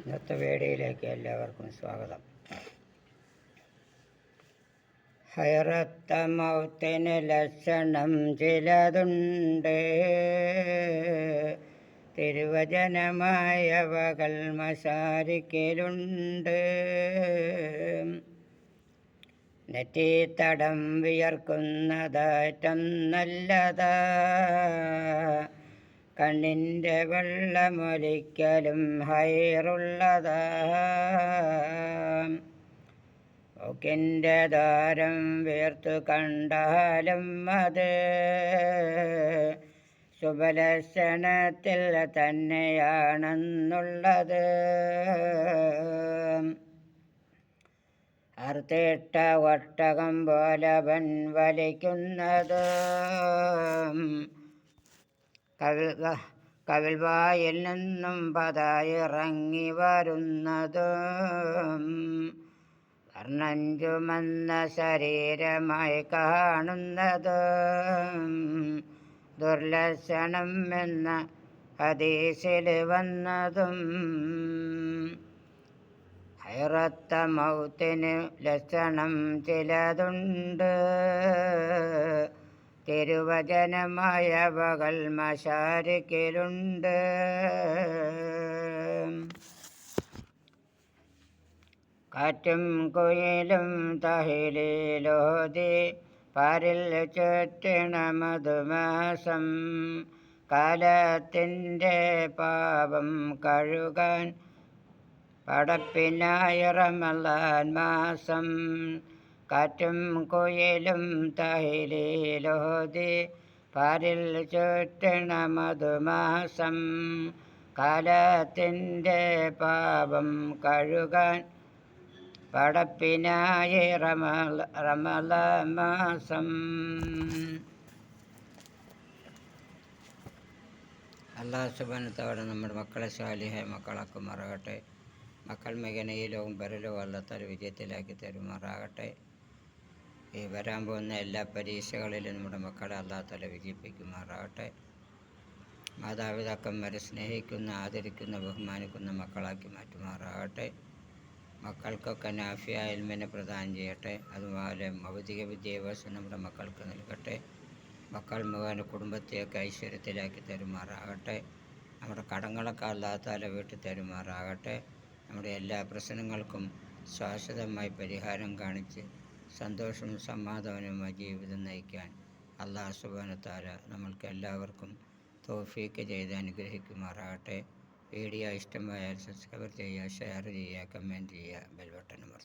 ഇന്നത്തെ വീഡിയോയിലേക്ക് എല്ലാവർക്കും സ്വാഗതം. ഹൈറത്ത മൗത്തിന് ലക്ഷണം ചിലതുണ്ട്, തിരുവചനമായവകൾ മശാരിക്കലുണ്ട്. നെറ്റിത്തടം വിയർക്കുന്നതേറ്റം നല്ലതാ, കണ്ണിൻ്റെ വെള്ളമൊലിക്കലും ഹൈറുള്ളതാ. മൂക്കിൻ്റെ ദ്വാരം വീർത്തു കണ്ടാലും അത് ശുഭലക്ഷണത്തിൽ തന്നെയാണെന്നുള്ളത്. അർത്തിട്ട ഒട്ടകം പോലവൻ വലിക്കുന്നത്, കവിൾവായിൽ നിന്നും പതായിറങ്ങി വരുന്നതും വർണ്ണം ചുമന്ന ശരീരമായി കാണുന്നതും ദുർലക്ഷണം എന്ന ഹദീസിൽ വന്നതും. ഹൈറത്ത മൗത്തിന് ലക്ഷണം ചിലതുണ്ട്, തിരുവചനമായവകൾ മശാരിക്കലുണ്ട്. കാറ്റും കുയിലും തഹ്ലീലോതി പാരിൽ ചുറ്റണ മധുമാസം, കാലത്തിൻ്റെ പാപം കഴുകാൻ പടപ്പിനായി റമളാൻ മാസം. കാറ്റും കുയിലും തഹ്ലീലോതി പാരിൽ ചുറ്റണ മധുമാസം, കാലത്തിൻ്റെ പാപം കഴുകാൻ പടപ്പിനായി റമളാൻ മാസം. അല്ലാഹു സുബ്ഹാനഹു വ തആല നമ്മുടെ മക്കളെ സാലിഹായ മക്കളാക്കുമാറാകട്ടെ. മക്കൾ മികനയിലും പരലവും അല്ലാഹു തആല വിജയത്തിലാക്കി തരുമാറാകട്ടെ. ഈ വരാൻ പോകുന്ന എല്ലാ പരീക്ഷകളിലും നമ്മുടെ മക്കളെ അല്ലാഹു തആല വിജയിപ്പിക്കുമാറാകട്ടെ. മാതാപിതാക്കന്മാരെ സ്നേഹിക്കുന്ന, ആദരിക്കുന്ന, ബഹുമാനിക്കുന്ന മക്കളാക്കി മാറ്റുമാറാകട്ടെ. മക്കൾക്കൊക്കെ നാഫിയായ ഇൽമിനെ പ്രദാനം ചെയ്യട്ടെ. അതുപോലെ ഭൗതിക വിദ്യാഭ്യാസം നമ്മുടെ മക്കൾക്ക് നൽകട്ടെ. മക്കൾ മുഖേന കുടുംബത്തെയൊക്കെ ഐശ്വര്യത്തിലാക്കി തരുമാറാകട്ടെ. നമ്മുടെ കടങ്ങളൊക്കെ അല്ലാഹു തആല വീട്ടി തരുമാറാകട്ടെ. നമ്മുടെ എല്ലാ പ്രശ്നങ്ങൾക്കും ശാശ്വതമായി പരിഹാരം കാണിച്ച് സന്തോഷവും സമാധാനവുമായി ജീവിതം നയിക്കാൻ അല്ലാഹു സുബ്ഹാനഹു വ തആല നമ്മൾക്ക് എല്ലാവർക്കും തൗഫീഖ് ചെയ്ത് അനുഗ്രഹിക്കുമാറാകട്ടെ. വീഡിയോ ഇഷ്ടമായാൽ സബ്സ്ക്രൈബ് ചെയ്യുക, ഷെയർ ചെയ്യുക, കമൻറ്റ് ചെയ്യുക, ബെൽ ബട്ടൺ അമർത്തുക.